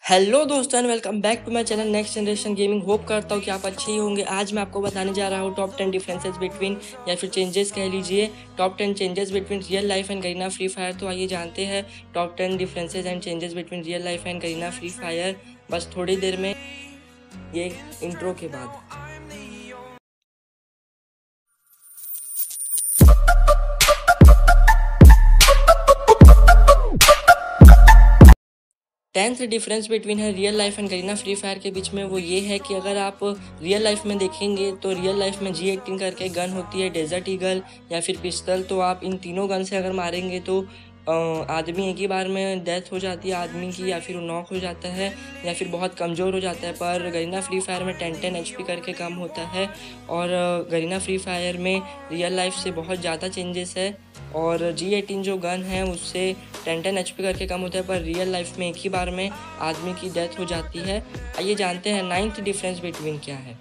Hello दोस्तों and welcome back to my channel next generation gaming. Hope करता हूँ कि आप अच्छे ही होंगे। आज मैं आपको बताने जा रहा हूँ टॉप 10 डिफरेंसेस बिटवीन या फिर चेंजेस कह लीजिए, top 10 changes between real life and Garena free fire. तो आइए जानते हैं top 10 differences and changes between real life and Garena free fire, बस थोड़ी देर में, ये इंट्रो के बाद। 10th डिफरेंस बिटवीन है real life and Garena free fire के बीच में, वो ये है कि अगर आप रियल लाइफ में देखेंगे तो रियल लाइफ में G18 करके गन होती है, डेजर्ट ईगल या फिर पिस्टल। तो आप इन तीनों गन से अगर मारेंगे तो आदमी एक ही बार में डेथ हो जाती है आदमी की, या फिर वो नॉक हो जाता है या फिर बहुत कमज़ोर हो जाता है। पर गरीना फ्री फायर में 10 HP करके कम होता है, और गरीना फ्री फायर में रियल लाइफ से बहुत ज़्यादा चेंजेस है। और G18 जो गन है उससे 10 HP करके कम होता है, पर रियल लाइफ में एक ही बार में आदमी की डेथ हो जाती है। आइए जानते हैं 9th डिफरेंस बिटवीन क्या है।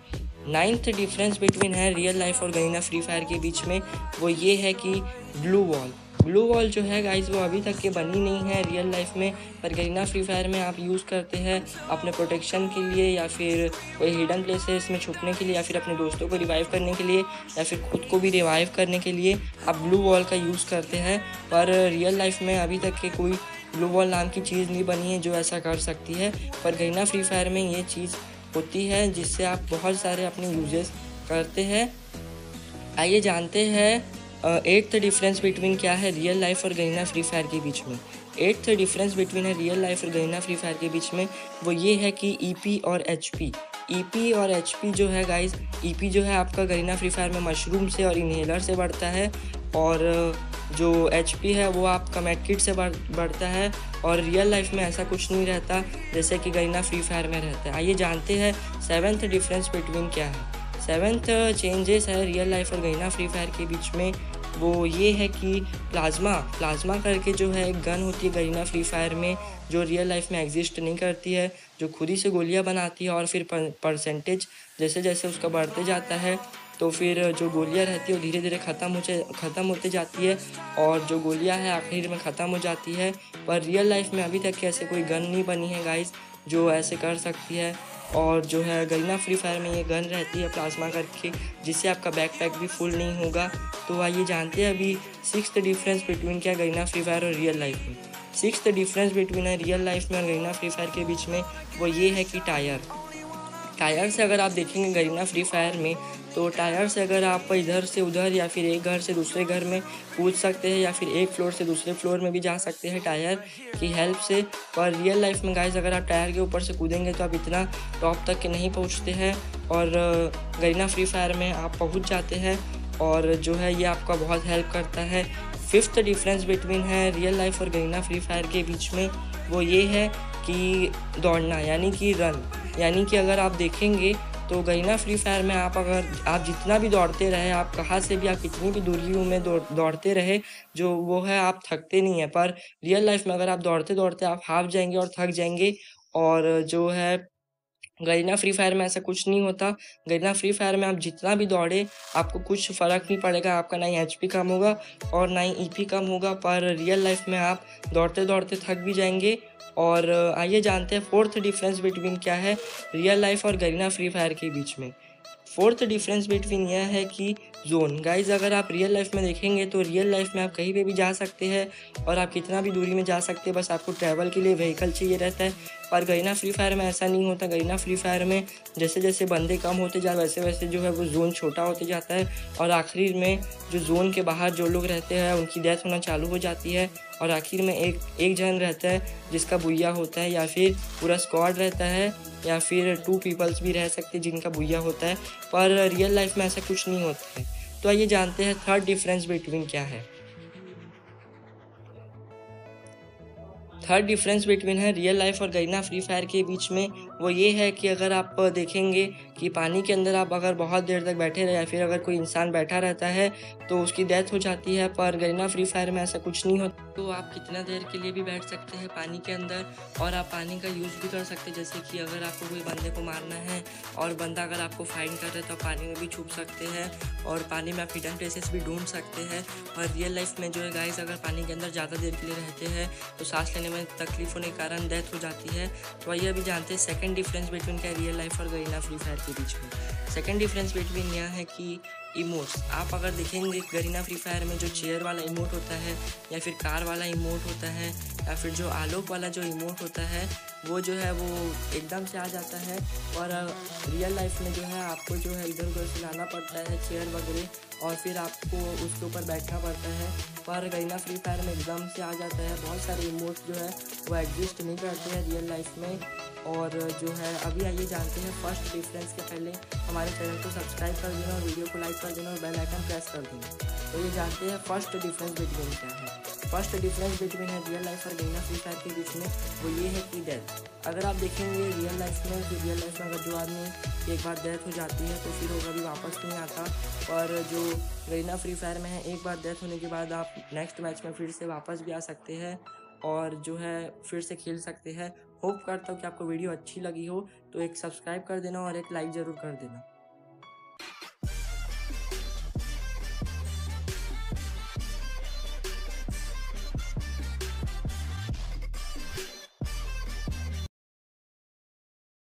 9th डिफरेंस बिटवीन है रियल लाइफ और गरीना फ्री फायर के बीच में, वो ये है कि ब्लू वॉल जो है गाइस वो अभी तक के बनी नहीं है रियल लाइफ में, पर गरीना फ्री फायर में आप यूज़ करते हैं अपने प्रोटेक्शन के लिए, या फिर कोई हिडन प्लेसेस में छुपने के लिए, या फिर अपने दोस्तों को रिवाइव करने के लिए, या फिर खुद को भी रिवाइव करने के लिए आप ब्लू वॉल का यूज़ करते हैं। पर रियल लाइफ में अभी तक के कोई ब्लू वॉल नाम की चीज़ नहीं बनी है जो ऐसा कर सकती है, पर गरीना फ्री फायर में ये चीज़ होती है जिससे आप बहुत सारे अपने यूजेस करते हैं। आइए जानते हैं 8th डिफरेंस बिटवीन क्या है रियल लाइफ और गरीना फ्री फायर के बीच में। 8th डिफरेंस बिटवीन है रियल लाइफ और गरीना फ्री फायर के बीच में, वो ये है कि EP और HP। EP और HP जो है गाइस, EP जो है आपका गरीना फ्री फायर में मशरूम से और इन्हेलर से बढ़ता है, और जो HP है वो आपका मेडकिट से बढ़ता है। और रियल लाइफ में ऐसा कुछ नहीं रहता जैसे कि गरीना फ्री फायर में रहता है। आइए जानते हैं 7th डिफरेंस बिटवीन क्या है। 7th चेंजेस है रियल लाइफ और गरीना फ्री फायर के बीच में, वो ये है कि प्लाज्मा करके जो है एक गन होती है गरीना फ्री फायर में, जो रियल लाइफ में एग्जिस्ट नहीं करती है, जो खुद ही से गोलियां बनाती है, और फिर परसेंटेज जैसे जैसे उसका बढ़ते जाता है तो फिर जो गोलियां रहती है वो धीरे धीरे ख़त्म होते जाती है, और जो गोलियां है आखिर में ख़त्म हो जाती है। पर रियल लाइफ में अभी तक ऐसे कोई गन नहीं बनी है गाइस जो ऐसे कर सकती है। और जो है गरीना फ्री फायर में ये गन रहती है प्लाज्मा करके, जिससे आपका बैकपैक भी फुल नहीं होगा। तो आइए जानते हैं अभी 6th डिफरेंस बिटवीन क्या गरीना फ्री फायर और रियल लाइफ में। 6th डिफरेंस बिटवीन है रियल लाइफ में और गरीना फ्री फायर के बीच में, वो ये है कि टायर से अगर आप देखेंगे गरीना फ्री फायर में, तो टायर से अगर आप इधर से उधर या फिर एक घर से दूसरे घर में कूद सकते हैं, या फिर एक फ्लोर से दूसरे फ्लोर में भी जा सकते हैं टायर की हेल्प से। पर रियल लाइफ में गाइस अगर आप टायर के ऊपर से कूदेंगे तो आप इतना टॉप तक के नहीं पहुंचते हैं, और गरीना फ्री फायर में आप पहुंच जाते हैं, और जो है ये आपका बहुत हेल्प करता है। 5th डिफरेंस बिटवीन है रियल लाइफ और गरीना फ्री फायर के बीच में, वो ये है कि दौड़ना यानी कि रन। यानी कि अगर आप देखेंगे तो गरीना फ्री फायर में आप जितना भी दौड़ते रहे, आप कहाँ से भी, आप कितनी भी दूरियों में दौड़ते रहे, जो वो है आप थकते नहीं हैं। पर रियल लाइफ में अगर आप दौड़ते दौड़ते आप हाफ जाएंगे और थक जाएंगे, और जो है गरीना फ्री फायर में ऐसा कुछ नहीं होता। गरीना फ्री फायर में आप जितना भी दौड़े आपको कुछ फ़र्क नहीं पड़ेगा, आपका ना ही HP कम होगा और ना ही EP कम होगा। पर रियल लाइफ में आप दौड़ते दौड़ते थक भी जाएंगे। और आइए जानते हैं 4th डिफरेंस बिटवीन क्या है रियल लाइफ और गरीना फ्री फायर के बीच में। 4th डिफरेंस बिटवीन यह है कि जोन। गाइज अगर आप रियल लाइफ में देखेंगे तो रियल लाइफ में आप कहीं पे भी जा सकते हैं, और आप कितना भी दूरी में जा सकते हैं, बस आपको ट्रैवल के लिए व्हीकल चाहिए रहता है। पर गरीना फ्री फायर में ऐसा नहीं होता। गरीना फ्री फायर में जैसे जैसे बंदे कम होते जाए वैसे वैसे जो है वो जोन छोटा होते जाता है, और आखिर में जो जोन के बाहर जो लोग रहते हैं उनकी डेथ होना चालू हो जाती है, और आखिर में एक जन रहता है जिसका बुया होता है, या फिर पूरा स्क्वाड रहता है, या फिर 2 पीपल्स भी रह सकते हैं जिनका बुया होता है। पर रियल लाइफ में ऐसा कुछ नहीं होता है। तो आइए जानते हैं 3rd डिफरेंस बिटवीन क्या है। 3rd डिफरेंस बिटवीन है रियल लाइफ और गरीना फ्री फायर के बीच में, वो ये है कि अगर आप देखेंगे कि पानी के अंदर आप अगर बहुत देर तक बैठे रहे या फिर अगर कोई इंसान बैठा रहता है तो उसकी डेथ हो जाती है। पर गरीना फ्री फायर में ऐसा कुछ नहीं होता, तो आप कितना देर के लिए भी बैठ सकते हैं पानी के अंदर और आप पानी का यूज़ भी कर सकते हैं। जैसे कि अगर आपको कोई बंदे को मारना है और बंदा अगर आपको फाइट कर रहा है तो आप पानी में भी छुप सकते हैं और पानी में आप हिडन प्लेसेस भी ढूंढ सकते हैं। और रियल लाइफ में जो है गाइस, अगर पानी के अंदर ज़्यादा देर के लिए रहते हैं तो सांस लेने में तकलीफ होने के कारण डेथ हो जाती है। तो आइए अभी जानते हैं सेकंड डिफरेंस बिटवीन क्या रियल लाइफ और गरीना फ्री फायर के बीच में। सेकंड डिफरेंस बिटवीन यह है कि इमोट्स। आप अगर देखेंगे गरीना फ्री फायर में जो चेयर वाला इमोट होता है या फिर कार वाला इमोट होता है या फिर जो आलोक वाला जो इमोट होता है वो जो है वो एकदम से आ जाता है। और रियल लाइफ में जो है आपको जो है इधर उधर से लाना पड़ता है चेयर वगैरह और फिर आपको उसके ऊपर बैठना पड़ता है। पर गरीना फ्री फायर में एकदम से आ जाता है। बहुत सारे इमोट्स जो है वो एग्जिस्ट नहीं करते हैं रियल लाइफ में। और जो है अभी आइए जानते हैं फर्स्ट डिफरेंस के पहले हमारे चैनल को सब्सक्राइब कर देना और वीडियो को लाइक कर देना और बेल आइकन प्रेस कर देना। तो ये जानते हैं फर्स्ट डिफरेंस बिटवीन क्या है। फर्स्ट डिफरेंस बिटवीन है रियल लाइफ और गरीना फ्री फायर के बीच में वो ये है कि डेथ। अगर आप देखेंगे रियल लाइफ में कि रियल लाइफ में अगर जो आदमी एक बार डेथ हो जाती है तो फिर वो कभी वापस नहीं आता। और जो गरीना फ्री फायर में है एक बार डेथ होने के बाद आप नेक्स्ट मैच में फिर से वापस भी आ सकते हैं और जो है फिर से खेल सकते हैं। होप करता हूँ कि आपको वीडियो अच्छी लगी हो तो एक सब्सक्राइब कर देना और एक लाइक ज़रूर कर देना।